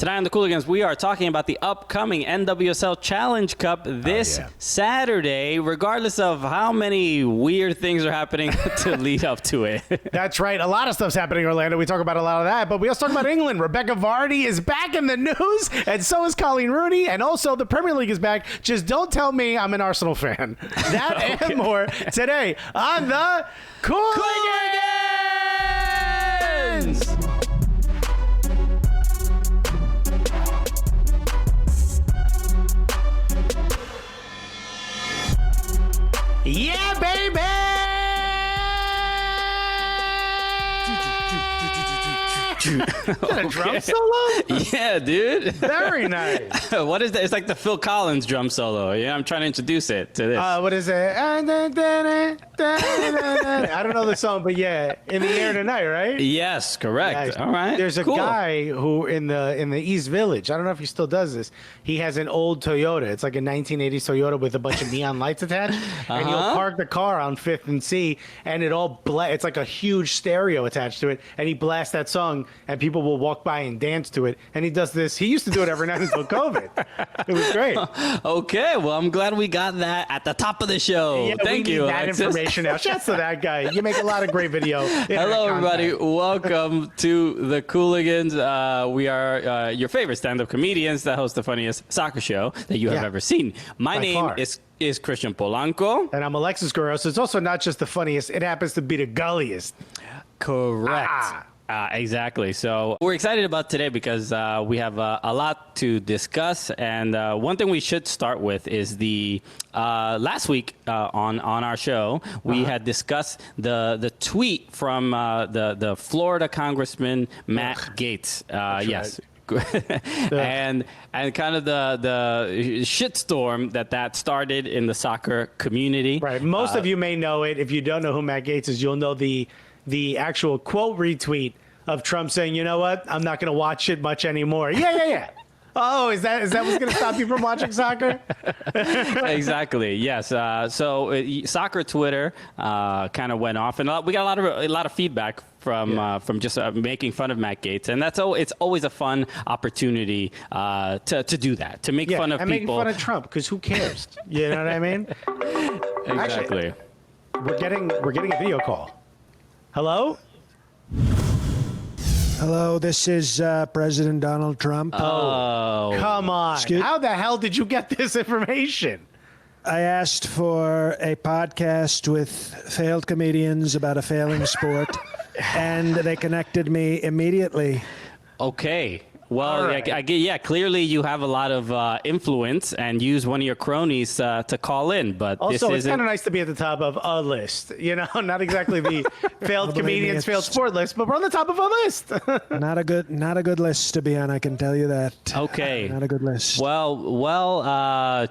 Tonight on the Cooligans, we are talking about the upcoming NWSL Challenge Cup this Saturday, regardless of how many weird things are happening to lead up to it. That's right. A lot of stuff's happening in Orlando. We talk about a lot of that, but we also talk about England. Rebekah Vardy is back in the news, and so is Coleen Rooney, and also the Premier League is back. Just don't tell me I'm an Arsenal fan. That and more today on the Cooligans! Yeah, baby! Is that a drum solo? Yeah, dude. Very nice. What is that? It's like the Phil Collins drum solo. Yeah, I'm trying to introduce it to this. What is it? I don't know the song, but yeah, In the Air Tonight, right? Yes, correct. Nice. All right. There's a guy who in the East Village, I don't know if he still does this. He has an old Toyota. It's like a 1980s Toyota with a bunch of neon lights attached. And he'll park the car on 5th and C, and it's like a huge stereo attached to it, and he blasts that song, and people will walk by and dance to it. And he does this. He used to do it every night until COVID. It was great. Okay, well, I'm glad we got that at the top of the show. Yeah, Thank you, that Alexis. information now. Shouts to that guy. You make a lot of great video. Hello, everybody. Welcome to the Cooligans. We are your favorite stand-up comedians that host the funniest soccer show that you have ever seen. My name is Christian Polanco. And I'm Alexis Guerrero. So it's also not just the funniest. It happens to be the gulliest. Correct. Exactly. So we're excited about today because we have a lot to discuss. And one thing we should start with is the last week on our show, we had discussed the tweet from the Florida Congressman Matt Gaetz. Yes. and kind of the shitstorm that started in the soccer community. Right. Most of you may know it. If you don't know who Matt Gaetz is, you'll know the actual quote retweet of Trump saying, you know what, I'm not going to watch it much anymore. Yeah. Oh, is that what's going to stop you from watching soccer? Exactly. Yes. So soccer Twitter kind of went off, and we got a lot of feedback from just making fun of Matt Gaetz, and it's always a fun opportunity to do that, to make fun of and people. Make fun of Trump, because who cares? You know what I mean? Exactly. Actually, we're getting a video call. Hello? Hello, this is President Donald Trump. Oh, come on. How the hell did you get this information? I asked for a podcast with failed comedians about a failing sport, and they connected me immediately. Okay. Well, right. Clearly you have a lot of influence and use one of your cronies to call in. But also, it's kind of nice to be at the top of a list. You know, not exactly the failed comedians, failed sport list, but we're on the top of a list. Not a good list to be on, I can tell you that. Okay. Not a good list. Well,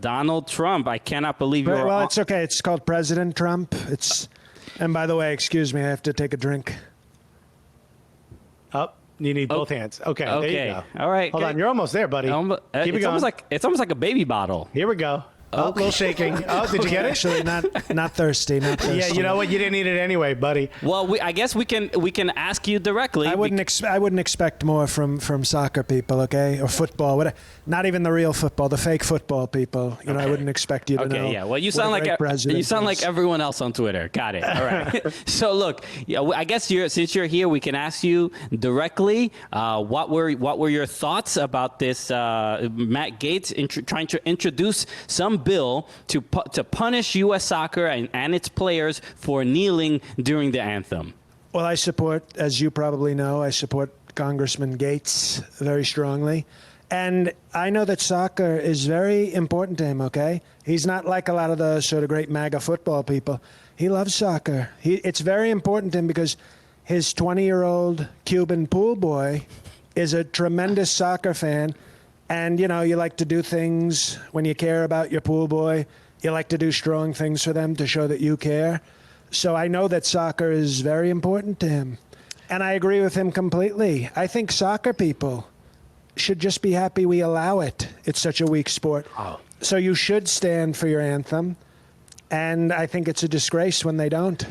Donald Trump, I cannot believe you're... Well, it's okay. It's called President Trump. And by the way, excuse me, I have to take a drink. Up. You need both hands. Okay, there you go. All right. Hold on. You're almost there, buddy. Keep it going. It's almost like a baby bottle. Here we go. Oh, a little shaking. Oh, did you get it? Actually, not thirsty. Not thirsty. Yeah, you know what? You didn't eat it anyway, buddy. Well, I guess we can ask you directly. I wouldn't expect more from soccer people, okay, or football. Not even the real football, the fake football people. You know, I wouldn't expect you to know. Okay, yeah. Well, you sound like everyone else on Twitter. Got it. All right. So look, I guess since you're here, we can ask you directly. What were your thoughts about this Matt Gaetz trying to introduce some bill to punish U.S. soccer and its players for kneeling during the anthem? Well, I support, as you probably know, Congressman Gaetz very strongly. And I know that soccer is very important to him, okay? He's not like a lot of the sort of great MAGA football people. He loves soccer. It's very important to him because his 20-year-old Cuban pool boy is a tremendous soccer fan. And, you know, you like to do things when you care about your pool boy. You like to do strong things for them to show that you care. So I know that soccer is very important to him. And I agree with him completely. I think soccer people should just be happy we allow it. It's such a weak sport. Oh. So you should stand for your anthem. And I think it's a disgrace when they don't.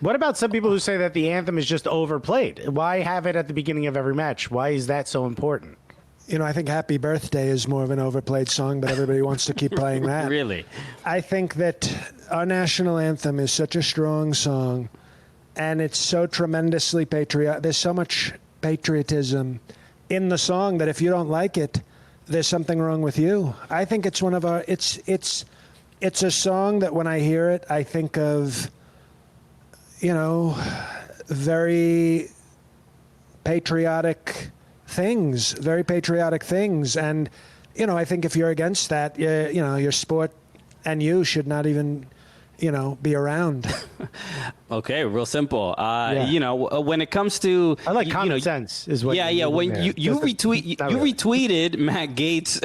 What about some people who say that the anthem is just overplayed? Why have it at the beginning of every match? Why is that so important? I think Happy Birthday is more of an overplayed song, but everybody wants to keep playing that. Really? I think that our national anthem is such a strong song, and it's so tremendously patriotic. There's so much patriotism in the song that if you don't like it, there's something wrong with you. I think it's one of our, it's a song that when I hear it, I think of, very patriotic things. And, I think if you're against that, your sport and you should not even, be around. Okay, real simple. When it comes to I like common sense is what. Yeah. When you retweeted Matt Gaetz,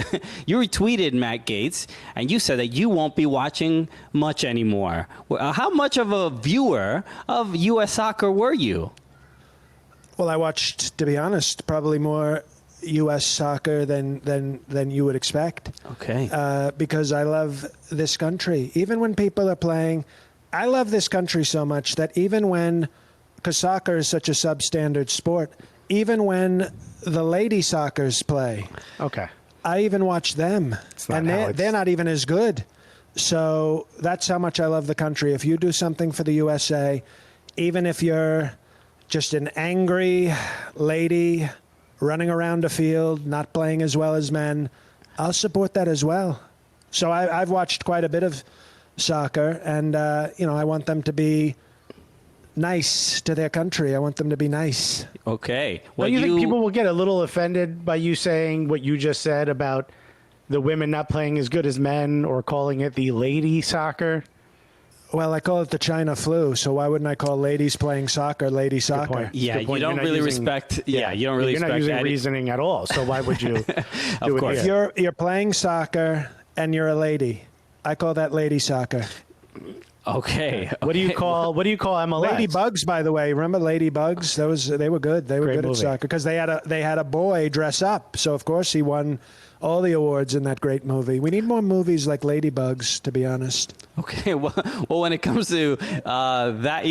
you retweeted Matt Gaetz, and you said that you won't be watching much anymore. How much of a viewer of U.S. soccer were you? Well, I watched, to be honest, probably more U.S. soccer than you would expect. Okay. Because I love this country. Even when people are playing, I love this country so much that because soccer is such a substandard sport, even when the lady soccers play, Okay. I even watch them, and they're not even as good. So that's how much I love the country. If you do something for the USA, even if you're just an angry lady running around a field, not playing as well as men, I'll support that as well. So I've watched quite a bit of soccer, and I want them to be nice to their country. I want them to be nice. Okay. Well, you think people will get a little offended by you saying what you just said about the women not playing as good as men, or calling it the lady soccer? Well, I call it the China flu, so why wouldn't I call ladies playing soccer lady soccer? Point. Yeah, Good point. you don't really respect. Yeah, you don't really You're respect. not using Eddie. reasoning at all. So why would you? Of course. If you're playing soccer and you're a lady, I call that lady soccer. Okay. What do you call MLS? Ladybugs, by the way. Remember Ladybugs? They were good. They were Great good movie. at soccer because they had a boy dress up. So of course he won all the awards in that great movie. We need more movies like Ladybugs, to be honest. Okay. Well, when it comes to that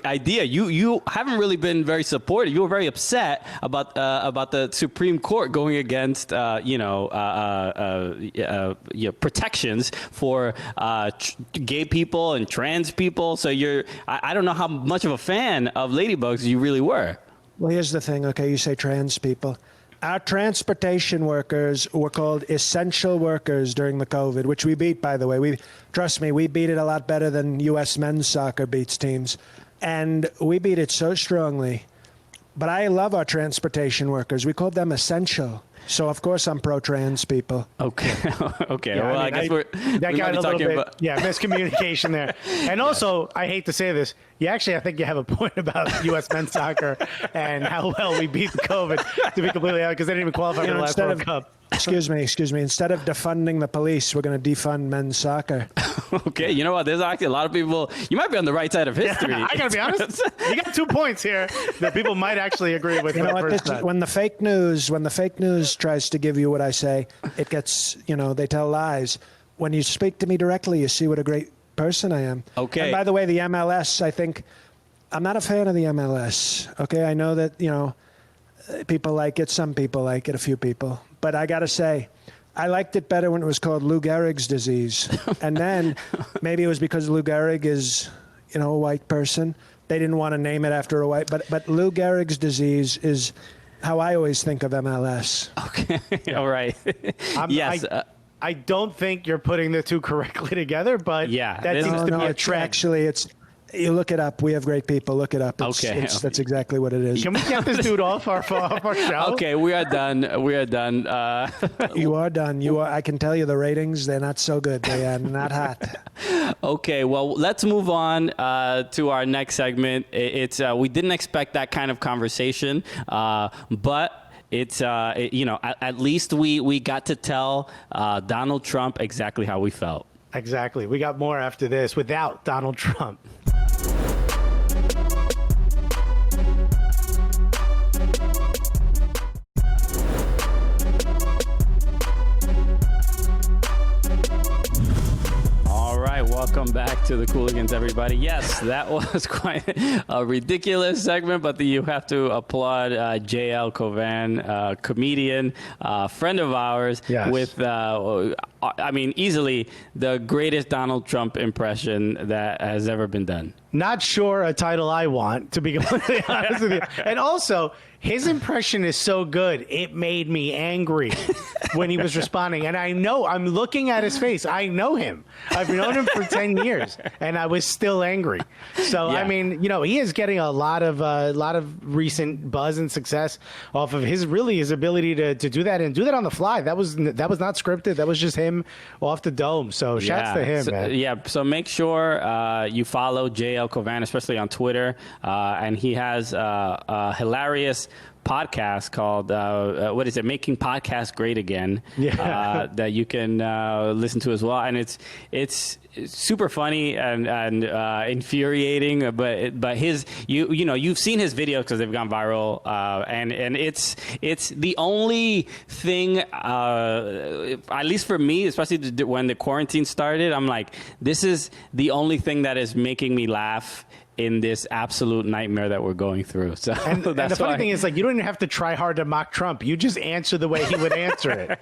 idea, you haven't really been very supportive. You were very upset about the Supreme Court going against protections for gay people and trans people. So I don't know how much of a fan of Ladybugs you really were. Well, here's the thing. Okay, you say trans people. Our transportation workers were called essential workers during the COVID, which we beat, by the way. Trust me, we beat it a lot better than U.S. men's soccer beats teams. And we beat it so strongly. But I love our transportation workers. We called them essential. So, of course, I'm pro-trans people. Okay. Okay. Yeah, I guess that we got might be a little talking bit, about. miscommunication there. And also, I hate to say this, I think you have a point about U.S. men's soccer and how well we beat the COVID, to be completely honest, because they didn't even qualify for the last World Cup. Excuse me. Instead of defunding the police, we're going to defund men's soccer. Okay, you know what? There's actually a lot of people. You might be on the right side of history. I gotta be honest. You got 2 points here that people might actually agree with. You know what? When the fake news tries to give you what I say, it gets. They tell lies. When you speak to me directly, you see what a great person I am. Okay. And by the way, the MLS, I think, I'm not a fan of the MLS. Okay, I know that people like it. Some people like it. A few people. But I got to say, I liked it better when it was called Lou Gehrig's disease. And then maybe it was because Lou Gehrig is, a white person. They didn't want to name it after a white. But Lou Gehrig's disease is how I always think of MLS. Okay. All right. Yes. I don't think you're putting the two correctly together, but that seems to be a trend. Actually, you look it up. We have great people. Look it up. That's exactly what it is. Can we get this dude off our show? Okay, we are done. We are done. You are done. I can tell you the ratings, they're not so good. They are not hot. Okay, well, let's move on to our next segment. We didn't expect that kind of conversation, but it's at least we got to tell Donald Trump exactly how we felt. Exactly. We got more after this without Donald Trump. All right. Well, Welcome back to the Cooligans, everybody. Yes, that was quite a ridiculous segment, but you have to applaud JL Covan, comedian, friend of ours, yes. with, I mean, easily the greatest Donald Trump impression that has ever been done. Not sure a title I want, to be completely honest with you. And also, his impression is so good, it made me angry when he was responding. And I know, I'm looking at his face. I know him. I've known him for 10 years, and I was still angry. So, Yeah. I mean, he is getting a lot of recent buzz and success off of his ability to do that and do that on the fly. That was not scripted. That was just him off the dome. So, shouts to him, man. Yeah, so make sure you follow JL Covan, especially on Twitter. And he has a hilarious podcast called what is it, Making Podcasts Great Again, that you can listen to as well. And it's super funny and infuriating, but his you've seen his videos because they've gone viral, and it's the only thing, at least for me, especially when the quarantine started, I'm like, this is the only thing that is making me laugh in this absolute nightmare that we're going through. So and the funny thing is, like, you don't even have to try hard to mock Trump. You just answer the way he would answer it.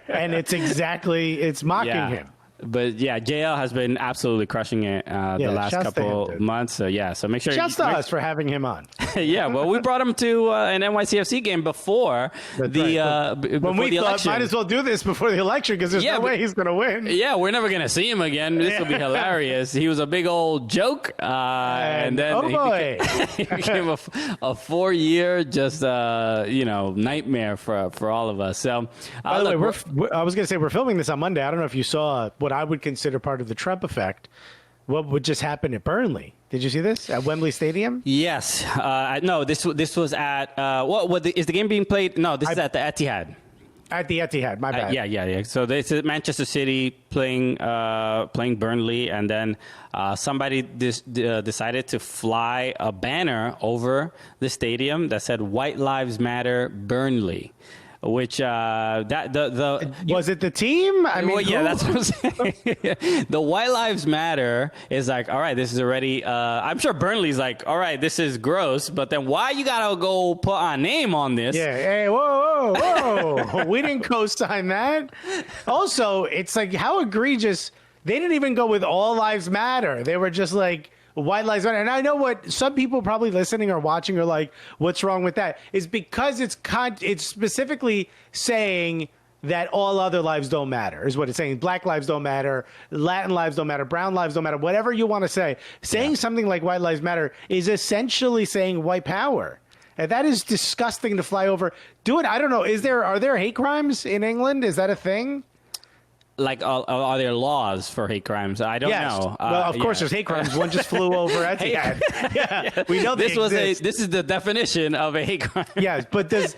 And it's mocking him. But yeah, JL has been absolutely crushing it the last couple months. So yeah, so make sure. Shouts to us for having him on. Yeah, well, we brought him to an NYCFC game before when the we thought, election. might as well do this before the election because there's no way he's going to win. Yeah, we're never going to see him again. This will be hilarious. He was a big old joke, and then he became a 4-year just nightmare for all of us. So by the way, I was going to say we're filming this on Monday. I don't know if you saw what I would consider part of the Trump effect. What would just happen at Burnley? Did you see this at Wembley Stadium? Yes. No, this was at is the game being played? No, this is at the Etihad. At the Etihad, my bad. Yeah. So this is Manchester City playing Burnley, and then somebody decided to fly a banner over the stadium that said "White Lives Matter, Burnley." Which was it the team? I mean, yeah, that's what I'm saying. The White Lives Matter is like, all right, this is already. I'm sure Burnley's like, all right, this is gross, but then why you gotta go put our name on this? Yeah, hey, whoa, we didn't co-sign that. Also, it's like how egregious. They didn't even go with All Lives Matter. They were just like, White Lives Matter. And I know what some people probably listening or watching are like, what's wrong with that? Is because it's specifically saying that all other lives don't matter, is what it's saying. Black lives don't matter, Latin lives don't matter, brown lives don't matter, whatever you want to say. Saying something like White Lives Matter is essentially saying white power. And that is disgusting to fly over. Do it. I don't know. Are there hate crimes in England? Is that a thing? Like, are there laws for hate crimes? I don't know. Well, of course, there's hate crimes. One just flew over Etihad. Yeah, we know this is the definition of a hate crime. Yes, but is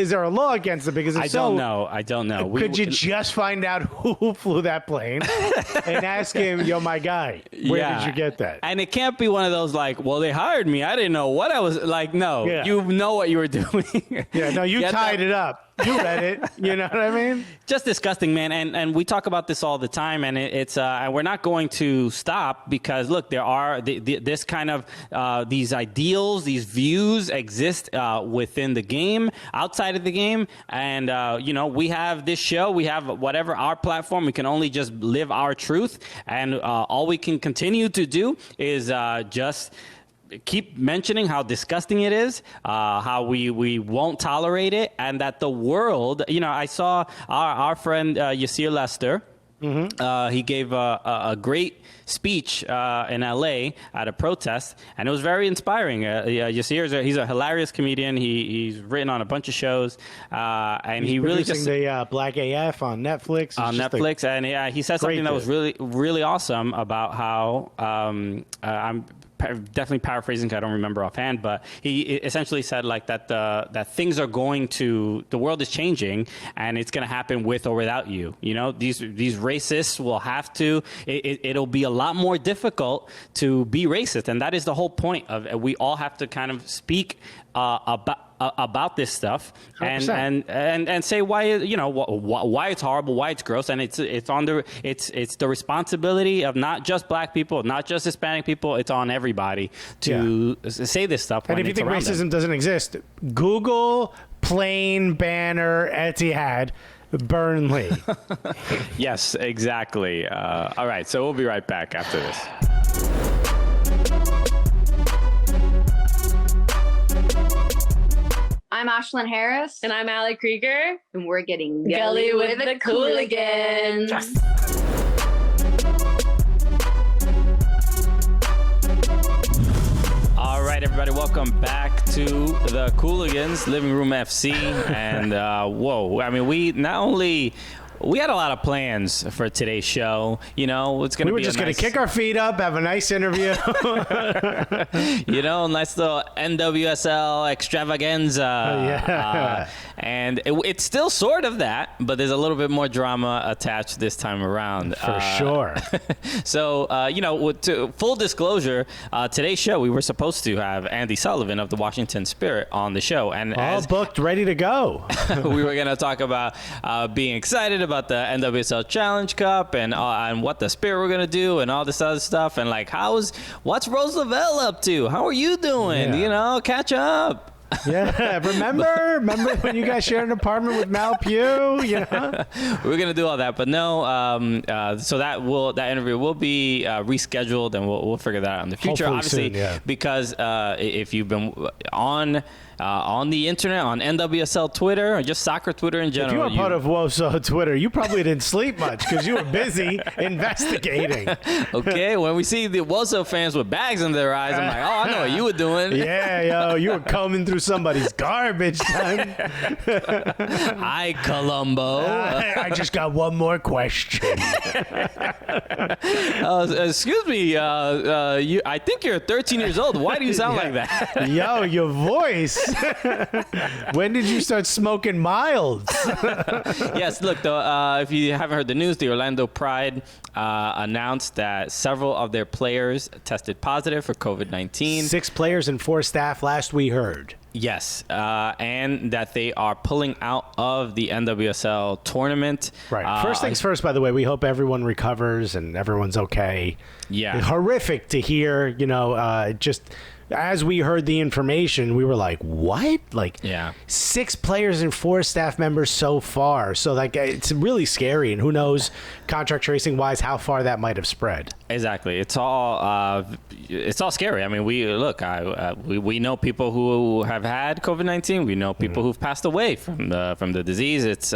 there a law against it? Because if I don't know. Could you just find out who flew that plane and ask him, "Yo, my guy, where did you get that?" And it can't be one of those like, "Well, they hired me. I didn't know what I was like." No, you know what you were doing. Yeah, no, you tied it up. You read it. You know what I mean? Just disgusting, man. And we talk about this all the time, and and we're not going to stop because look, there are this kind of these ideals, these views exist within the game, outside of the game, and we have this show, we have whatever our platform, we can only just live our truth, and all we can continue to do is just keep mentioning how disgusting it is, how we won't tolerate it, and that the world, I saw our friend Yasir Lester. Mm-hmm. He gave a great speech in LA at a protest, and it was very inspiring. Yasir, he's a hilarious comedian. He's written on a bunch of shows, and he really just the Black AF on Netflix. And he said something that was really, really awesome about how I'm definitely paraphrasing, 'cause I don't remember offhand, but he essentially said like that that things are the world is changing, and it's going to happen with or without you. These racists will have to. It'll be a lot more difficult to be racist, and that is the whole point of. We all have to kind of speak about this stuff 100%. and say why why it's horrible, why it's gross, and it's the responsibility of not just black people, not just Hispanic people. It's on everybody to say this stuff. And if you think racism doesn't exist, Google plane banner Etihad Burnley. Yes, exactly. All right, so we'll be right back after this. I'm Ashlyn Harris. And I'm Allie Krieger. And we're getting Gully with the Cooligans. Yes. All right, everybody, welcome back to the Cooligans Living Room FC. And whoa, I mean, we had a lot of plans for today's show. You know, it's gonna. We were just gonna kick our feet up, have a nice interview. You know, nice little NWSL extravaganza. And it's still sort of that, but there's a little bit more drama attached this time around. For sure. So, you know, full disclosure, today's show, we were supposed to have Andy Sullivan of the Washington Spirit on the show. And all booked, ready to go. we were going to talk about being excited about the NWSL Challenge Cup and what the Spirit were going to do and all this other stuff. And like, what's Rose Lavelle up to? How are you doing? Yeah. You know, catch up. Yeah, remember when you guys shared an apartment with Mal Pugh? You know, we're gonna do all that, but no. So that interview will be rescheduled, and we'll figure that out in the future. Hopefully Obviously, soon, yeah. Because if you've been on the internet, on NWSL Twitter, or just soccer Twitter in general, if you were part of WOSO Twitter, you probably didn't sleep much because you were busy investigating. Okay, when we see the WOSO fans with bags in their eyes, I'm like, oh, I know what you were doing. Yeah, yo, you were combing through somebody's garbage, son. Hi, Columbo. I just got one more question. Excuse me, I think you're 13 years old. Why do you sound like that? Yo, your voice. When did you start smoking milds? Yes, look, though, if you haven't heard the news, the Orlando Pride announced that several of their players tested positive for COVID-19. 6 players and 4 staff last we heard. Yes, and that they are pulling out of the NWSL tournament. Right. First things first, by the way, we hope everyone recovers and everyone's okay. Yeah. Horrific to hear, you know, just as we heard the information, we were like, what? Like, 6 players and 4 staff members so far. So, like, it's really scary. And who knows, contract tracing wise, how far that might have spread. Exactly. It's all scary. I mean, we know people who have had COVID-19. We know people who've passed away from the disease. It's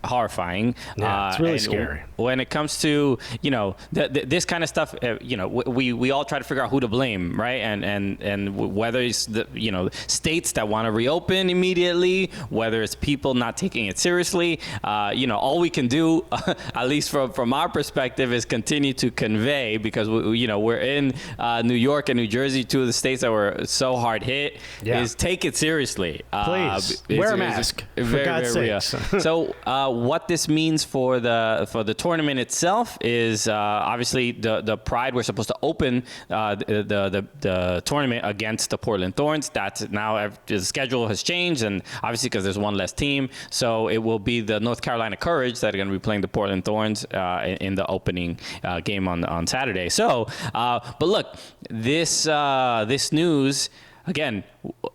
horrifying. Yeah, it's really scary. When it comes to, you know, this kind of stuff, you know, we all try to figure out who to blame, right? And whether it's the, you know, states that want to reopen immediately, whether it's people not taking it seriously, you know, all we can do, at least from our perspective, is continue to convey, because you know, we're in New York and New Jersey, 2 of the states that were so hard hit, is take it seriously. Please wear a mask. For God's real. sakes. So what this means for the tournament itself is obviously the Pride were supposed to open the tournament against the Portland Thorns. That's now the schedule has changed, and obviously because there's one less team, so it will be the North Carolina Courage that are going to be playing the Portland Thorns in the opening game on Saturday. So, but look, this news. Again,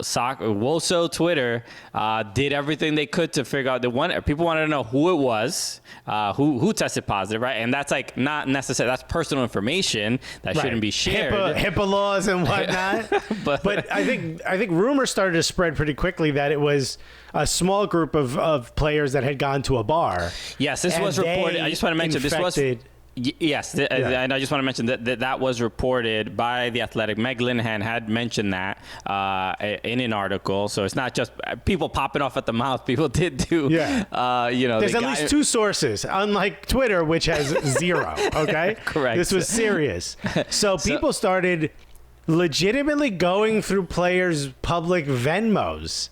WOSO Twitter did everything they could to figure out people wanted to know who it was, who tested positive, right? And that's like not necessary. That's personal information that shouldn't be shared. HIPAA laws and whatnot. but I think rumors started to spread pretty quickly that it was a small group of players that had gone to a bar. Yes, this was reported. I just want to mention this was. Yes, and I just want to mention that was reported by The Athletic. Meg Linehan had mentioned that in an article. So it's not just people popping off at the mouth. People did do, you know. There's at least 2 sources, unlike Twitter, which has 0, okay? Correct. This was serious. So people started legitimately going through players' public Venmos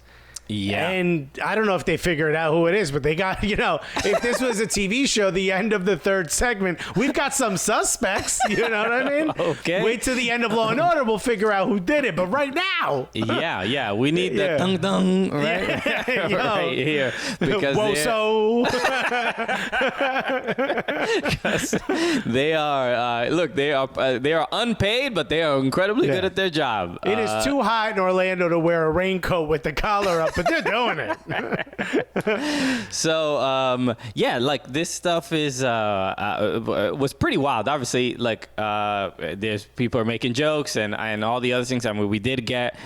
Yeah. And I don't know if they figured out who it is, but they got, if this was a TV show, the end of the third segment, we've got some suspects. You know what I mean? Okay. Wait till the end of Law and Order, we'll figure out who did it. But right now. Yeah. We need the dung dung right here. Because they are, they are unpaid, but they are incredibly good at their job. It is too hot in Orlando to wear a raincoat with the collar up, but they're doing it. So, this stuff was pretty wild. Obviously, there's people are making jokes and all the other things. I mean, we did get,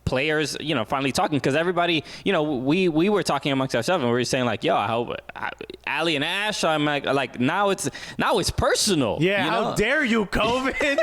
players, finally talking, because everybody, we were talking amongst ourselves and we were saying like, yo, I hope Ali and Ash, I'm like now it's personal. Yeah, how dare you, COVID?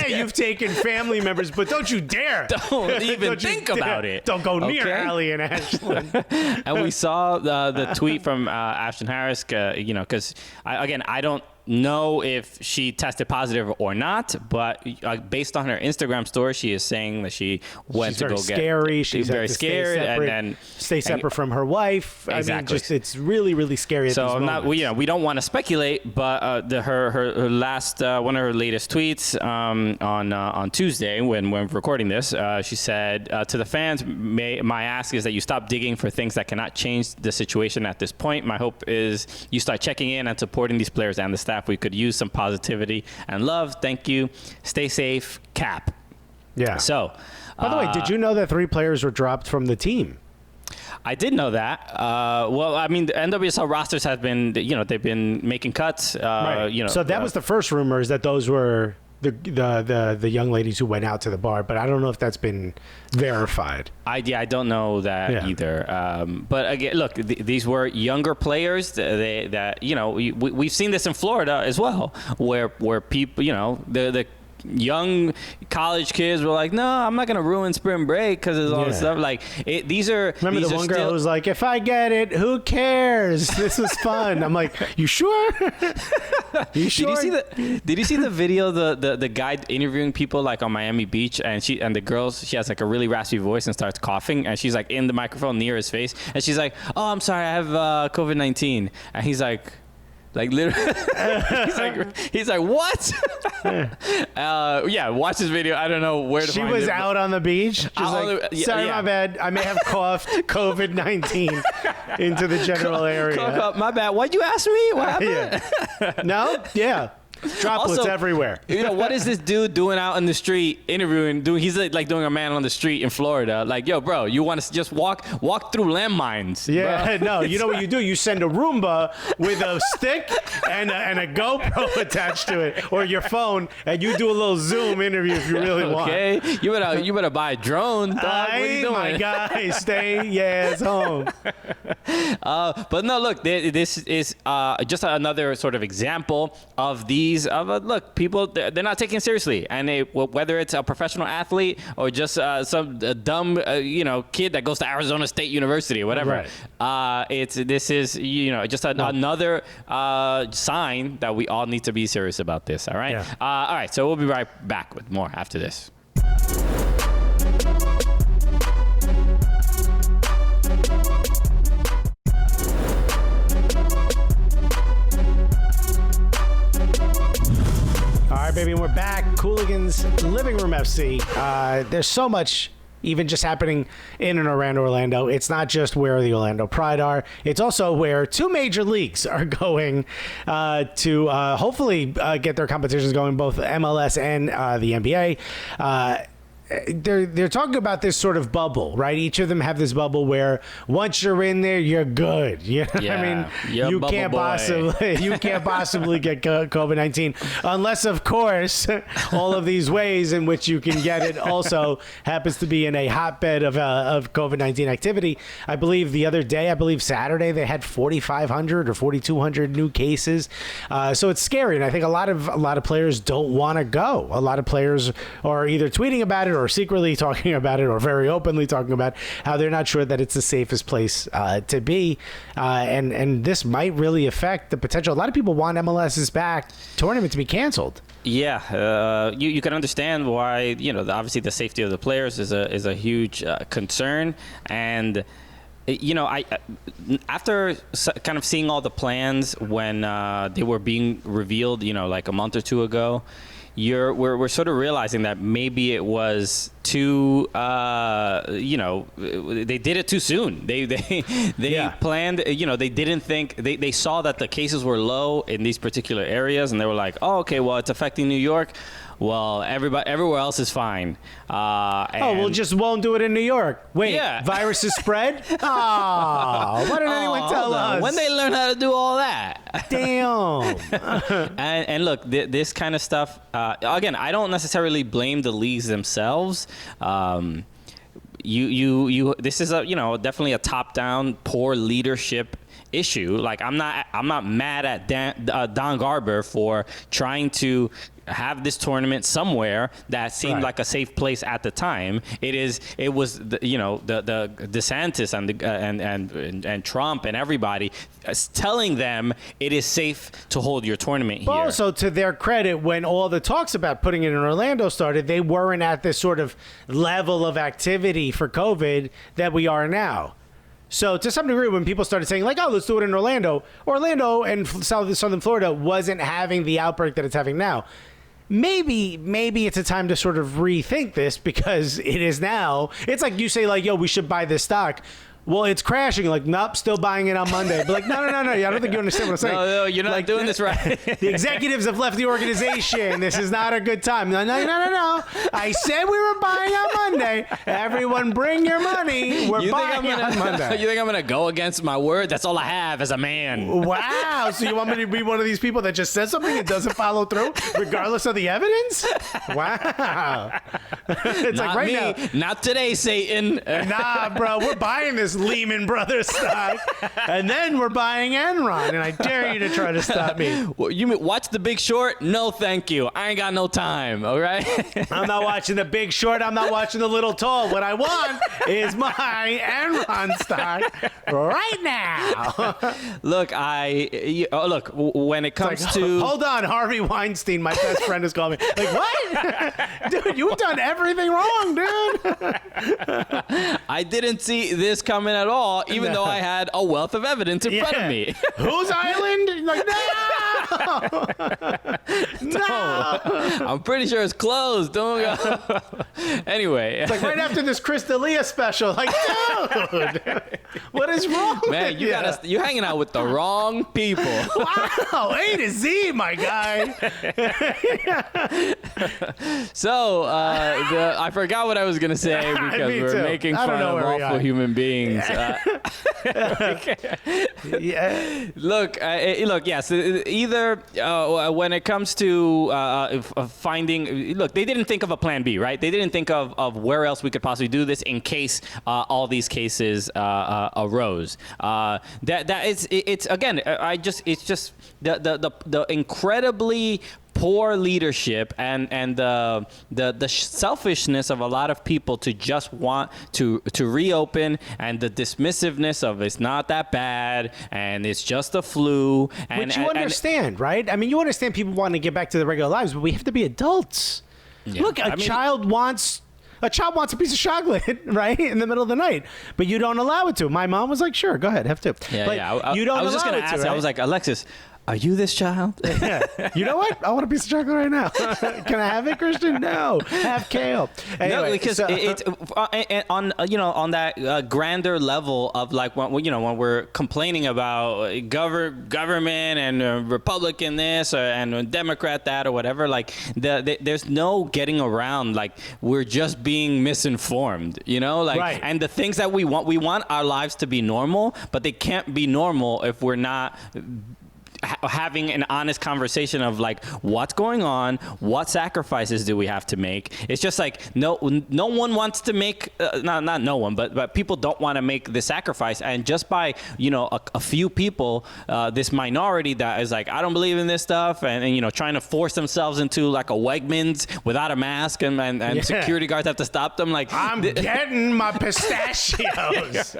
You've taken family members, but don't you dare. Don't even think about it. Don't go near Ali and Ashlyn. And we saw the tweet from Ashton Harris, because I don't know if she tested positive or not, but based on her Instagram story, she is saying that she went to go get scary. She's very scared, and then stay separate from her wife. Exactly. I mean, it's really, really scary. So at these moments. We don't want to speculate, but her last one of her latest tweets on Tuesday when we're recording this, she said to the fans, my ask is that you stop digging for things that cannot change the situation at this point. My hope is you start checking in and supporting these players and the staff. We could use some positivity and love. Thank you. Stay safe, Cap. Yeah. So, by the way, did you know that 3 players were dropped from the team? I did know that. Well, I mean, the NWSL rosters have been, they've been making cuts. Right. So that was the first rumor, is that those were the young ladies who went out to the bar, but I don't know if that's been verified. I don't know that either. But again, look, these were younger players we've seen this in Florida as well, where people, the young college kids were like, no, I'm not gonna ruin spring break because there's all this stuff. Like these are. Remember the one girl who was like, if I get it, who cares? This is fun. I'm like, you sure? You sure? Did you see the video? The guy interviewing people like on Miami Beach, and she has like a really raspy voice and starts coughing, and she's like in the microphone near his face, and she's like, oh, I'm sorry, I have COVID-19, and he's like literally, he's like, what? Watch this video. I don't know where to she find was it. out on the beach. She's like, sorry, my bad. I may have coughed COVID-19 into the general area. My bad. Why'd you ask me? What happened? No? Yeah. Droplets Also, everywhere. What is this dude doing out in the street interviewing? He's like doing a man on the street in Florida. Like, yo, bro, you want to just walk through landmines? Yeah, bro. No. You know what you do? You send a Roomba with a stick and a GoPro attached to it, or your phone, and you do a little Zoom interview if you really want. Okay, you better buy a drone. Dog. What are you doing? My guy, stay home. But no, look, this is just another sort of example of these. Look, people, they're not taking it seriously, and whether it's a professional athlete or just some dumb kid that goes to Arizona State University or whatever. Right. This is just another sign that we all need to be serious about this. All right. Yeah. All right. So we'll be right back with more after this. All right, baby, and we're back. Cooligans Living Room FC. There's so much even just happening in and around Orlando. It's not just where the Orlando Pride are. It's also where 2 major leagues are going to hopefully get their competitions going, both MLS and the NBA. They're talking about this sort of bubble, right? Each of them have this bubble where once you're in there, you're good. I mean, you can't possibly get COVID-19 unless, of course, all of these ways in which you can get it also happens to be in a hotbed of COVID-19 activity. I believe the other day, Saturday, they had 4,500 or 4,200 new cases. So it's scary, and I think a lot of players don't want to go. A lot of players are either tweeting about it or secretly talking about it or very openly talking about how they're not sure that it's the safest place to be. And this might really affect the potential. A lot of people want MLS's back tournament to be canceled. Yeah, you can understand why, obviously the safety of the players is a huge concern. And after kind of seeing all the plans when they were being revealed, like a month or two ago, we're sort of realizing that maybe it was too, they did it too soon. They planned, they didn't think, they saw that the cases were low in these particular areas, and they were like, oh, okay, well, it's affecting New York. Well, everywhere else is fine. We'll just won't do it in New York. Wait, viruses spread? Oh, why didn't anyone tell us? When they learn how to do all that? Damn. and look, this kind of stuff, again, I don't necessarily blame the leagues themselves. This is definitely a top-down, poor leadership issue. Like, I'm not mad at Don Garber for trying to have this tournament somewhere that seemed like a safe place at the time. It was the DeSantis and Trump and everybody telling them it is safe to hold your tournament here. Also, to their credit, when all the talks about putting it in Orlando started, they weren't at this sort of level of activity for COVID that we are now. So to some degree, when people started saying, like, oh, let's do it in Orlando and southern Florida wasn't having the outbreak that it's having now. Maybe it's a time to sort of rethink this, because it is now. It's like you say, like, yo, we should buy this stock. Well, it's crashing. Like, nope, still buying it on Monday. But like, no. I don't think you understand what I'm saying. No, you're not doing this right. The executives have left the organization. This is not a good time. No. I said we were buying on Monday. Everyone bring your money. We're buying on Monday. You think I'm going to go against my word? That's all I have as a man. Wow. So you want me to be one of these people that just says something and doesn't follow through regardless of the evidence? Wow. It's not like right me. now. Not today, Satan. Nah, bro. We're buying this Lehman Brothers stock, and then we're buying Enron, and I dare you to try to stop me. Well, you mean watch The Big Short? No, thank you. I ain't got no time. All right. I'm not watching The Big Short. I'm not watching The Little Tall. What I want is my Enron stock right now. Look, when it comes to hold on, Harvey Weinstein, my best friend, is calling me. Like, what? Dude, you've done everything wrong, dude. I didn't see this coming at all, even though I had a wealth of evidence in front of me. Whose island? Like, no! No! I'm pretty sure it's closed. Don't go. Anyway. It's like right after this Chris D'Elia special. Like, dude, what is wrong with you? You're hanging out with the wrong people. Wow, A to Z, my guy. So, I forgot what I was going to say because we're making fun of awful human beings. Look, yes, either when it comes to finding, look, they didn't think of a plan B, right? They didn't think of where else we could possibly do this in case all these cases arose. It's just the incredibly poor leadership and the selfishness of a lot of people to just want to reopen, and the dismissiveness of it's not that bad and it's just a flu. Which you understand, right? I mean, you understand people want to get back to their regular lives, but we have to be adults. Yeah. Look, a child wants a piece of chocolate, right, in the middle of the night, but you don't allow it to. My mom was like, sure, go ahead, have to. Yeah. You don't I was just going to ask. Right? I was like, Alexis, are you this child? Yeah. You know what? I want a piece of chocolate right now. Can I have it, Christian? No. Have kale. Anyway, no, because it's on that grander level of like when we're complaining about government and Republican this and Democrat that or whatever. Like there's no getting around. Like we're just being misinformed. Right. And the things that we want our lives to be normal, but they can't be normal if we're not having an honest conversation of like what's going on, what sacrifices do we have to make. It's just like no one wants to make not no one, but people don't want to make the sacrifice, and just by a few people, this minority that is like, I don't believe in this stuff, and trying to force themselves into like a Wegmans without a mask, and security guards have to stop them. Like, I'm getting my pistachios.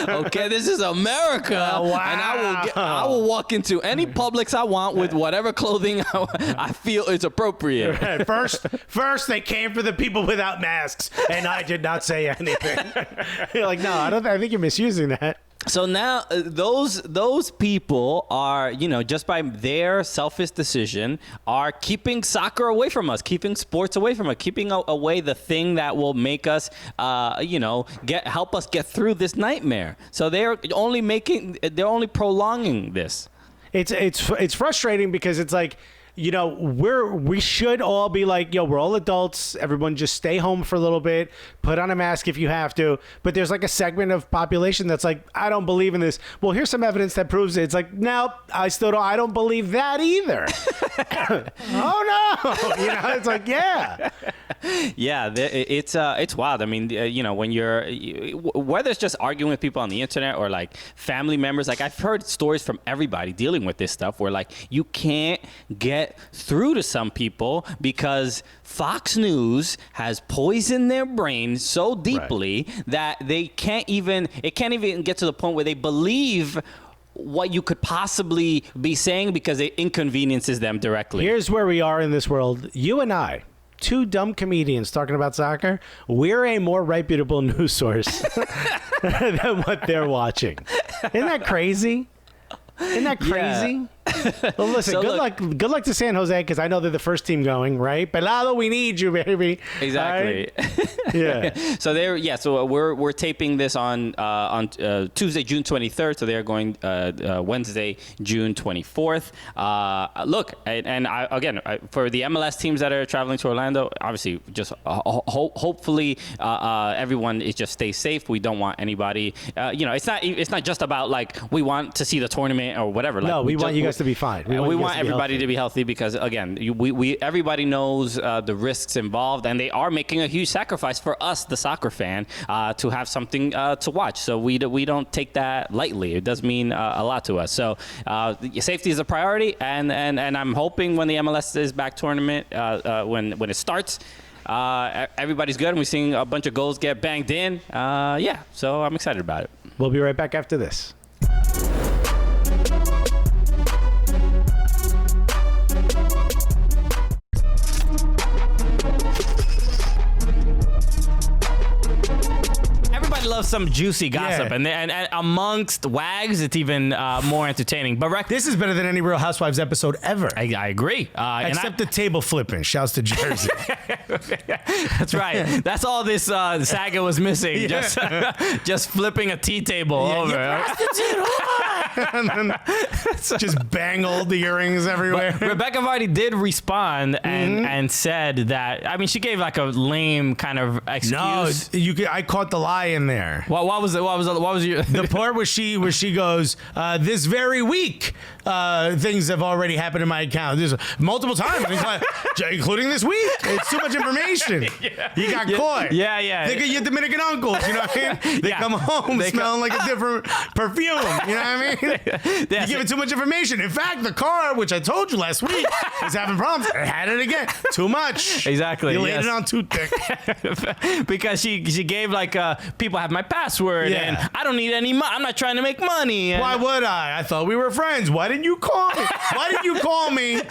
Okay, this is America, Wow. and I will walk into any Publix I want with whatever clothing I feel is appropriate. First they came for the people without masks, and I did not say anything. You're like, no, I think you're misusing that. So now those people are, just by their selfish decision, are keeping soccer away from us, keeping sports away from us, keeping away the thing that will make us, help us get through this nightmare. So they're only prolonging this. It's frustrating because it's like, we should all be like, we're all adults. Everyone just stay home for a little bit, put on a mask if you have to. But there's like a segment of population that's like, I don't believe in this. Well, here's some evidence that proves it. It's like, no, I don't believe that either. Oh no. It's like, yeah. Yeah, it's wild. I mean, when you're, whether it's just arguing with people on the internet or like family members, like I've heard stories from everybody dealing with this stuff where like you can't get through to some people because Fox News has poisoned their brains so deeply that it can't even get to the point where they believe what you could possibly be saying because it inconveniences them directly. Here's where we are in this world. You and I, two dumb comedians talking about soccer, we're a more reputable news source than what they're watching. Isn't that crazy? Isn't that crazy? Yeah. Well, listen, So good luck to San Jose, because I know they're the first team going, right? Pelado, we need you, baby. Exactly. Right? Yeah. So we're taping this on Tuesday, June 23rd. So they're going Wednesday, June 24th. Look, for the MLS teams that are traveling to Orlando, obviously, just hopefully everyone just stays safe. We don't want anybody. It's not just about like we want to see the tournament or whatever. Like, No, we want you guys to be fine. We want everybody to be healthy because, again, everybody knows the risks involved, and they are making a huge sacrifice for us, the soccer fan, to have something to watch. So we don't take that lightly. It does mean a lot to us. So safety is a priority, and I'm hoping when the MLS is back tournament, when it starts, everybody's good, and we're seeing a bunch of goals get banged in. So I'm excited about it. We'll be right back after this. Love some juicy gossip, and amongst wags, it's even more entertaining. But This is better than any Real Housewives episode ever. I agree. Except the table flipping. Shouts to Jersey. That's right. That's all this saga was missing. Yeah. Just flipping a tea table over. And then just bangled the earrings everywhere. But Rebekah Vardy did respond and said that. I mean, she gave like a lame kind of excuse. No, I caught the lie in there. What was it? What was your The part where she goes, this very week, things have already happened in my account. There's multiple times, including this week. It's too much information. You got caught. Yeah. Think of your Dominican uncles. You know what I mean? They come home smelling like a different perfume. You know what I mean? You give it too much information. In fact, the car, which I told you last week, is having problems. I had it again. Too much. Exactly. You laid it on too thick. Because she gave like people have my password and I don't need any money. I'm not trying to make money. Why would I? I thought we were friends. Why didn't you call me? Why didn't you call me?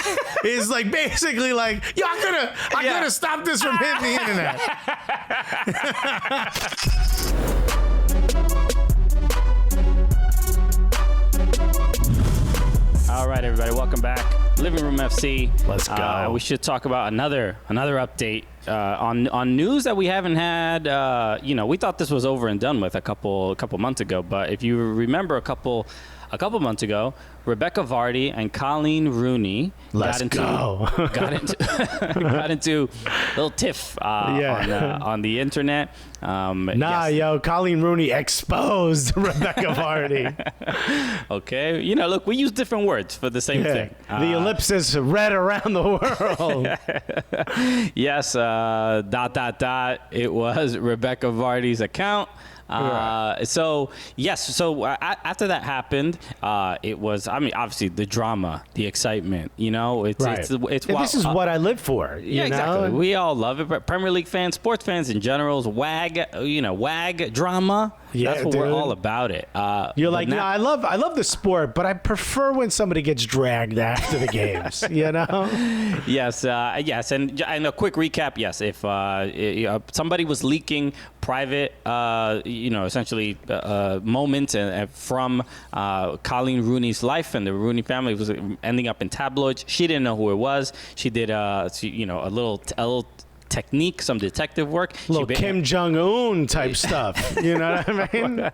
Is like basically like, I could have stopped this from hitting the internet. All right, everybody, welcome back. Living Room FC. Let's go. We should talk about another update on news that we haven't had. We thought this was over and done with a couple months ago. But if you remember, a couple months ago, Rebekah Vardy and Coleen Rooney got into a little tiff on the internet. Coleen Rooney exposed Rebekah Vardy. Okay, look, we use different words for the same thing. The ellipsis read around the world. Yes, ... It was Rebekah Vardy's account. So after that happened, it was, obviously the drama, the excitement, this is what I live for. You know? Exactly. We all love it. But Premier League fans, sports fans in general, wag drama. Yeah, that's what we're all about it. You're like, I love the sport, but I prefer when somebody gets dragged after the games. Yes, and a quick recap. Yes, if somebody was leaking private, essentially moments from Coleen Rooney's life, and the Rooney family was ending up in tabloids. She didn't know who it was. She did a little technique, some detective work. Little Kim Jong-un type stuff. You know what I mean?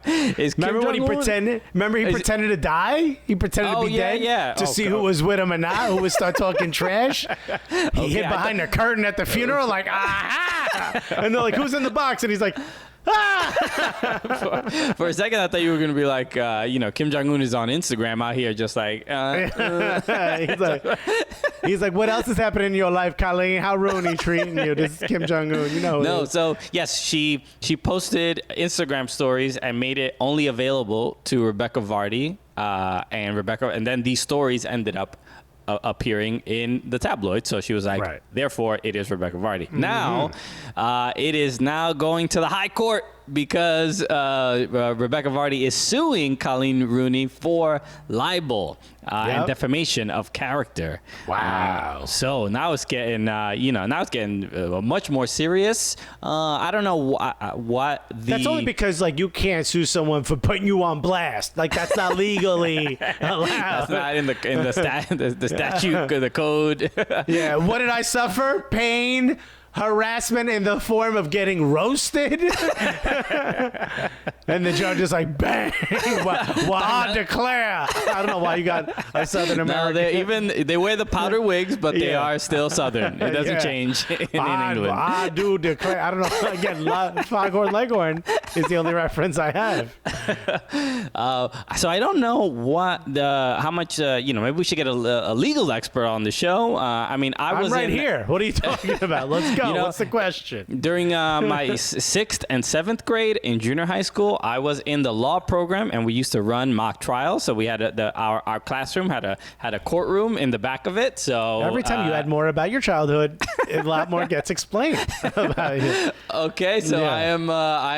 Remember when he pretended to die? He pretended to be dead to see who was with him or not, who would start talking trash. He hid behind the curtain at the funeral like, aha! And they're like, who's in the box? And he's like, For a second, I thought you were going to be like, Kim Jong-un is on Instagram out here just like... He's like, what else is happening in your life, Coleen? How Rooney treating you? This is Kim Jong-un. No, so, yes, she posted Instagram stories and made it only available to Rebekah Vardy. And then these stories ended up appearing in the tabloid. So she was like, therefore, it is Rebekah Vardy. Mm-hmm. Now, it is now going to the high court because Rebekah Vardy is suing Coleen Rooney for libel and defamation of character. Wow. So now it's getting, much more serious. I don't know what the... That's only because, you can't sue someone for putting you on blast. That's not legally allowed. That's not in the statute, the code. Yeah. What did I suffer? Pain, harassment in the form of getting roasted. And the judge is like, bang. Well, I declare. I don't know why you got a Southern American. No, they wear the powder wigs, but they are still Southern. It doesn't change in England. I do declare. I don't know. Again, Foghorn Leghorn is the only reference I have. So I don't know how much, maybe we should get a legal expert on the show. I'm right here. What are you talking about? Let's go. What's the question? During my 6th and 7th grade in junior high school, I was in the law program, and we used to run mock trials. So we had our classroom had a courtroom in the back of it. So every time you add more about your childhood, a lot more gets explained about you. Okay, so I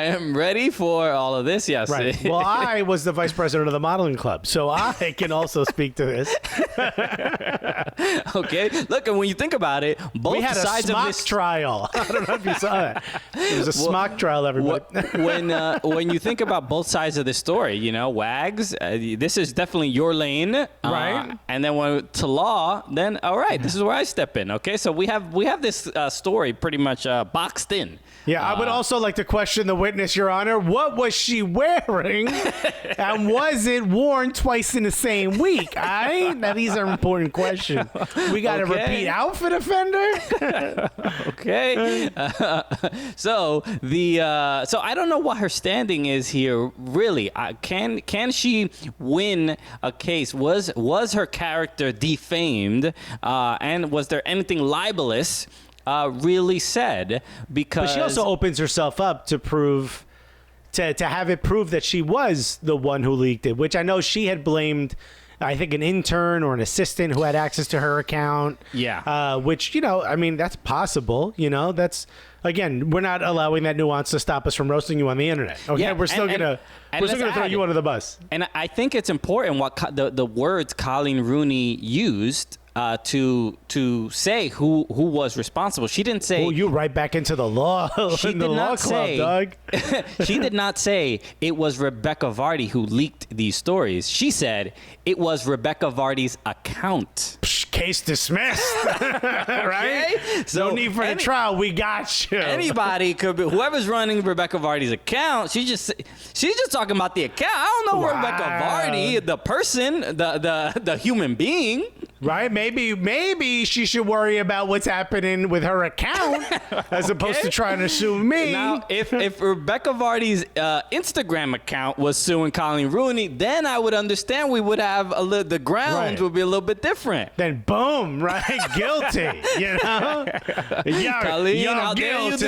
am ready for all of this. Yes. Right. Well, I was the vice president of the modeling club, so I can also speak to this. Okay. Look, and when you think about it, both sides of this trial. I don't know if you saw that. It was a smock trial, everybody. When you think about both sides of the story, wags, this is definitely your lane, right? And then when to law, then all right, this is where I step in. Okay, so we have this story pretty much boxed in. Yeah, I would also like to question the witness, Your Honor. What was she wearing, and was it worn twice in the same week? Now these are important questions. We got a repeat outfit offender. Okay. So I don't know what her standing is here. Really, can she win a case? Was her character defamed? And was there anything libelous really said? Because but she also opens herself up to prove. To have it prove that she was the one who leaked it, which I know she had blamed, I think, an intern or an assistant who had access to her account. Yeah. Which, that's possible. That's, again, we're not allowing that nuance to stop us from roasting you on the internet. Okay, yeah, we're still gonna throw you under the bus. And I think it's important what the words Coleen Rooney used. to say who was responsible. She didn't say. Oh, you right back into the law. She in the did law not club, say. Doug. She did not say it was Rebekah Vardy who leaked these stories. She said it was Rebekah Vardy's account. Case dismissed. Right? Okay? No need for the trial. We got you. Anybody could be. Whoever's running Rebekah Vardy's account. She's just talking about the account. I don't know Rebekah Vardy, the person, the human being. Right? Maybe she should worry about what's happening with her account as opposed to trying to sue me. Now, if Rebekah Vardy's Instagram account was suing Coleen Rooney, then I would understand. We would have the grounds would be a little bit different. Then boom, right? Guilty. You know? Coleen, you're how dare guilty.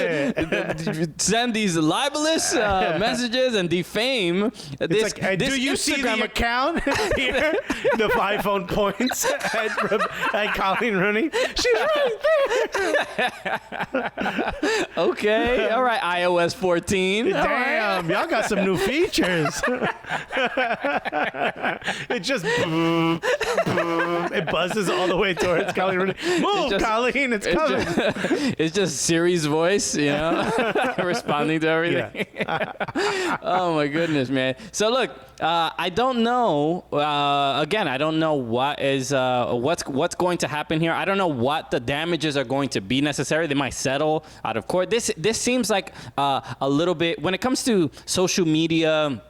you send these libelous messages and defame this? It's like, this do you see Instagram the account here? The iPhone points at Coleen Rooney. She's right there. Okay, all right, iOS 14. Damn, y'all got some new features. It just boom, boom. It buzzes all the way towards Coleen Rooney. Move, Coleen, it's coming. It's just Siri's voice, you know, responding to everything. Yeah. Oh my goodness, man. So look, I don't know. Again, I don't know what is what's going to happen here. I don't know what the damages are going to be necessary. They might settle out of court. This seems like a little bit when it comes to social media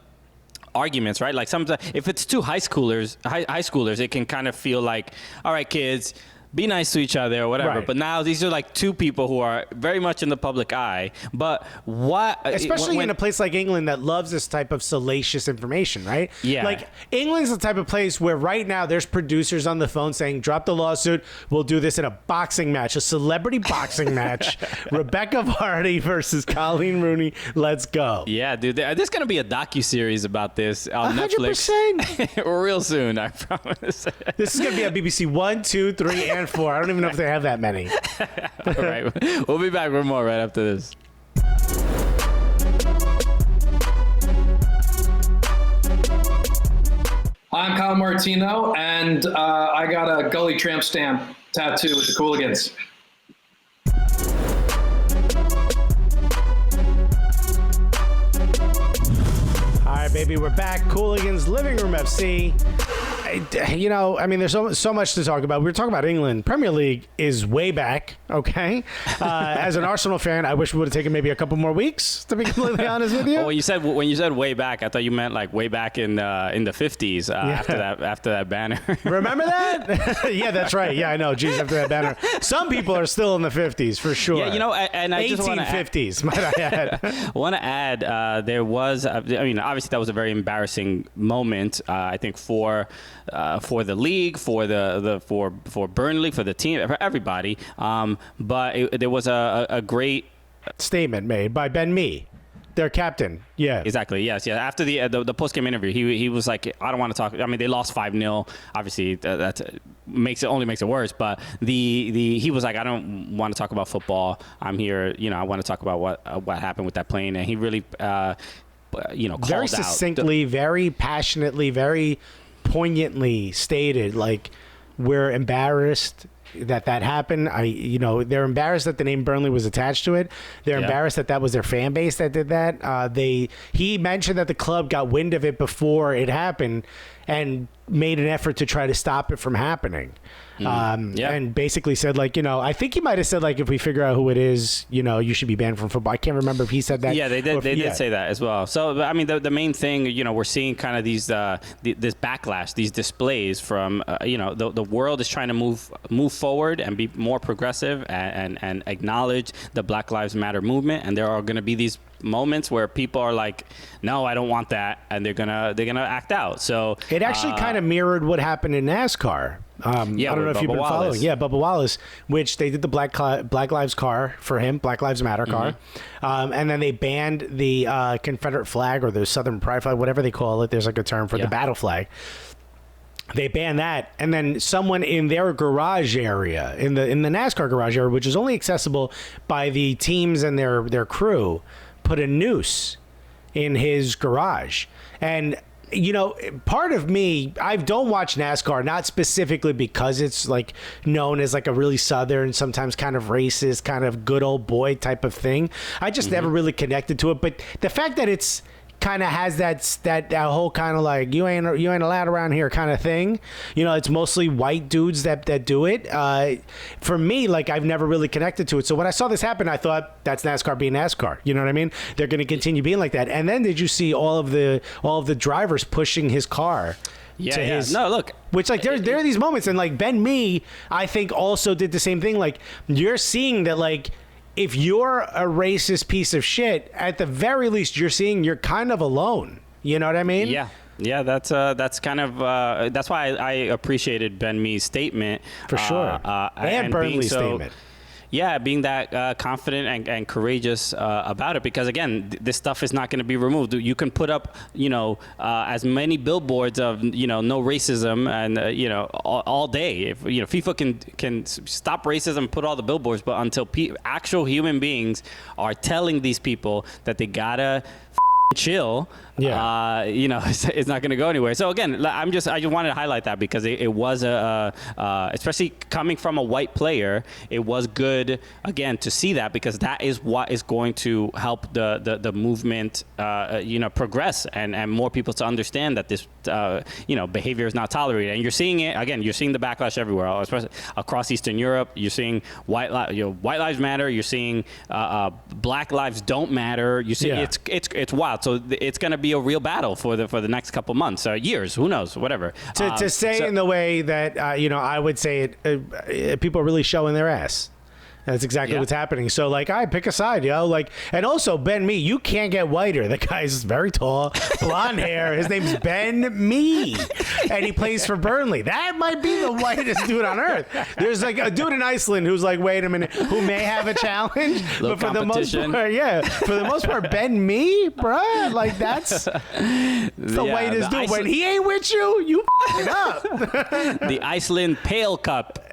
arguments, right? Like sometimes if it's two high schoolers, it can kind of feel like, all right, kids, be nice to each other or whatever. Right. But now these are like two people who are very much in the public eye. But what, especially in a place like England that loves this type of salacious information, right? Yeah. Like England's the type of place where right now there's producers on the phone saying, drop the lawsuit. We'll do this in a boxing match, a celebrity boxing match. Rebekah Vardy versus Coleen Rooney. Let's go. Yeah, dude. There's going to be a docu-series about this on Netflix 100%. real soon, I promise. This is going to be on BBC 1, 2, 3, and 4. I don't even know if they have that many. All right. We'll be back with more right after this. I'm Kyle Martino, and I got a Gully Tramp stamp tattoo with the Cooligans. All right, baby, we're back. Cooligans Living Room FC. You know, I mean, there's so much to talk about. We were talking about England. Premier League is way back, okay? As an Arsenal fan, I wish we would have taken maybe a couple more weeks, to be completely honest with you. Oh, when you said way back, I thought you meant like way back in the 50s after that banner. Remember that? Yeah, that's right. Yeah, I know. Geez, after that banner. Some people are still in the 50s, for sure. Yeah, you know, and I just want to 1850s, might I add. I want to add, there was, I mean, obviously that was a very embarrassing moment, I think, for the league, for Burnley, for the team, for everybody. But there was a great statement made by Ben Mee, their captain. Yeah, exactly. Yes. Yeah. After the post game interview, he was like, I don't want to talk. I mean, they lost 5-0. Obviously, that makes it worse. But he was like, I don't want to talk about football. I'm here. You know, I want to talk about what happened with that plane. And he really, called very out succinctly, very passionately, very poignantly stated, like, we're embarrassed that happened. They're embarrassed that the name Burnley was attached to it. They're embarrassed that was their fan base that did that. He mentioned that the club got wind of it before it happened and made an effort to try to stop it from happening. And basically said, like, I think he might have said, like, if we figure out who it is, you should be banned from football. I can't remember if he said that. Yeah, they did. They did say that as well. So, I mean, the main thing, we're seeing kind of these this backlash, these displays from, the world is trying to move forward and be more progressive and acknowledge the Black Lives Matter movement. And there are going to be these moments where people are like, no, I don't want that, and they're gonna act out. So it actually kind of mirrored what happened in NASCAR. I don't know if you've been following. Yeah, Bubba Wallace, which they did the Black Lives car for him, Black Lives Matter car, and then they banned the Confederate flag or the Southern Pride flag, whatever they call it. There's like a term for the battle flag. They banned that, and then someone in their garage area, in the NASCAR garage area, which is only accessible by the teams and their crew, put a noose in his garage. And part of me, I don't watch NASCAR, not specifically because it's like known as like a really Southern, sometimes kind of racist, kind of good old boy type of thing. I just never really connected to it. But the fact that it's kind of has that whole kind of like you ain't allowed around here kind of thing. It's mostly white dudes that do it. For me, like I've never really connected to it. So when I saw this happen, I thought that's NASCAR being NASCAR. You know what I mean? They're going to continue being like that. And then did you see all of the drivers pushing his car? Yeah. No, look. Which like there are these moments, and like Ben Mee, I think also did the same thing. Like you're seeing that like. If you're a racist piece of shit, at the very least, you're seeing you're kind of alone. You know what I mean? Yeah. That's kind of that's why I appreciated Ben Mee's statement for sure, and Burnley's statement. Yeah, being that confident and courageous about it, because again, this stuff is not going to be removed. You can put up, as many billboards of, no racism, and all day. If FIFA can stop racism, put all the billboards, but until actual human beings are telling these people that they gotta chill, it's not going to go anywhere. So again, I just wanted to highlight that because it was especially coming from a white player, it was good again to see that, because that is what is going to help the movement progress, and more people to understand that this behavior is not tolerated. And you're seeing it again. You're seeing the backlash everywhere, especially across Eastern Europe. You're seeing white lives matter. You're seeing black lives don't matter. You see, it's wild. So it's going to be a real battle for the next couple months or years. Who knows? Whatever. To say in the way that I would say it, people are really showing their ass. That's exactly what's happening. So, like, I pick a side, and also Ben Mee, you can't get whiter. The guy's very tall, blonde hair. His name's Ben Mee, and he plays for Burnley. That might be the whitest dude on earth. There's like a dude in Iceland who's like, wait a minute, who may have a challenge, but for the most part, Ben Mee, bruh, like that's the whitest dude. When he ain't with you, you f***ing up. The Iceland Pale Cup.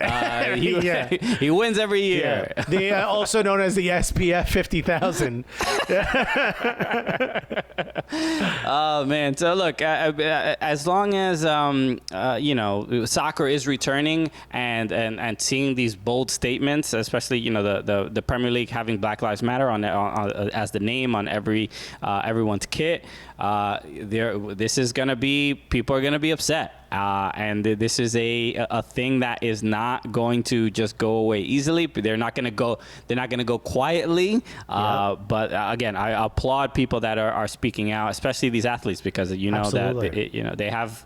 He wins every year. Also known as the SPF 50,000. Oh man! So look, as long as soccer is returning and seeing these bold statements, especially the Premier League having Black Lives Matter on as the name on everyone's kit, this is gonna be, people are gonna be upset. And this is a thing that is not going to just go away easily. They're not going to go quietly. But again, I applaud people that are speaking out, especially these athletes, because Absolutely. that they have.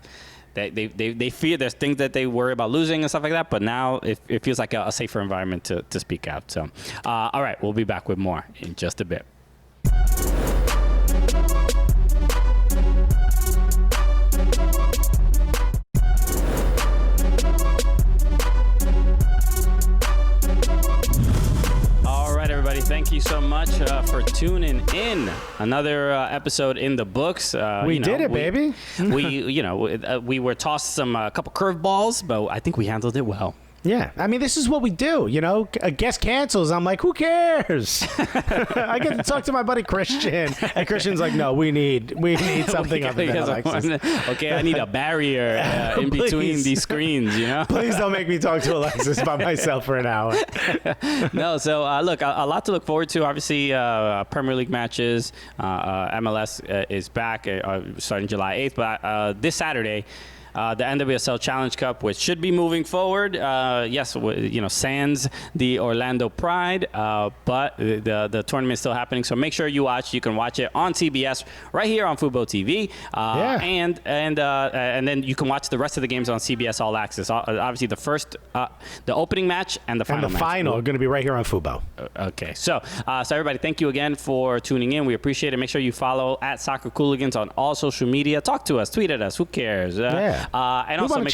They fear there's things that they worry about losing and stuff like that, but now it feels like a safer environment to speak out. So, all right, we'll be back with more in just a bit. Thank you so much for tuning in. Another episode in the books. We did it, baby. We were tossed a couple curveballs, but I think we handled it well. Yeah, I mean, this is what we do, A guest cancels. I'm like, who cares? I get to talk to my buddy Christian, and Christian's like, no, we need something other than Alexis. Okay, I need a barrier in between these screens, Please don't make me talk to Alexis by myself for an hour. No, so look, a lot to look forward to. Obviously, Premier League matches, MLS is back starting July 8th, but this Saturday, the NWSL Challenge Cup, which should be moving forward. Sans the Orlando Pride, but the tournament is still happening. So make sure you watch. You can watch it on CBS right here on fuboTV, and then you can watch the rest of the games on CBS All Access. Obviously, the opening match and the final. And the final are going to be right here on Fubo. Okay, so everybody, thank you again for tuning in. We appreciate it. Make sure you follow at Soccer Cooligans on all social media. Talk to us, tweet at us. Who cares? And also make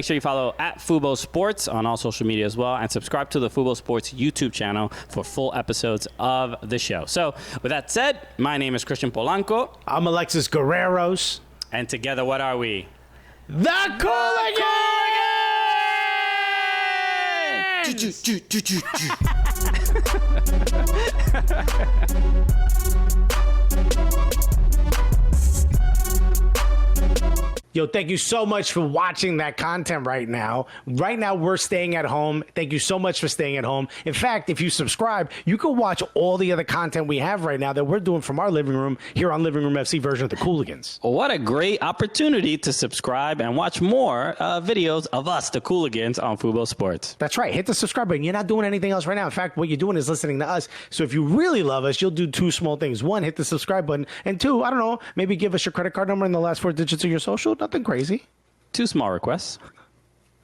sure you follow at Fubo Sports on all social media as well, and subscribe to the Fubo Sports YouTube channel for full episodes of the show. So with that said, my name is Christian Polanco. I'm Alexis Guerreros. And together, what are we? The Cooligans! Yo, thank you so much for watching that content right now. Right now, we're staying at home. Thank you so much for staying at home. In fact, if you subscribe, you can watch all the other content we have right now that we're doing from our living room here on Living Room FC version of the Cooligans. What a great opportunity to subscribe and watch more videos of us, the Cooligans, on Fubo Sports. That's right. Hit the subscribe button. You're not doing anything else right now. In fact, what you're doing is listening to us. So if you really love us, you'll do two small things. One, hit the subscribe button. And two, I don't know, maybe give us your credit card number and the last 4 digits of your social. Nothing crazy. 2 small requests.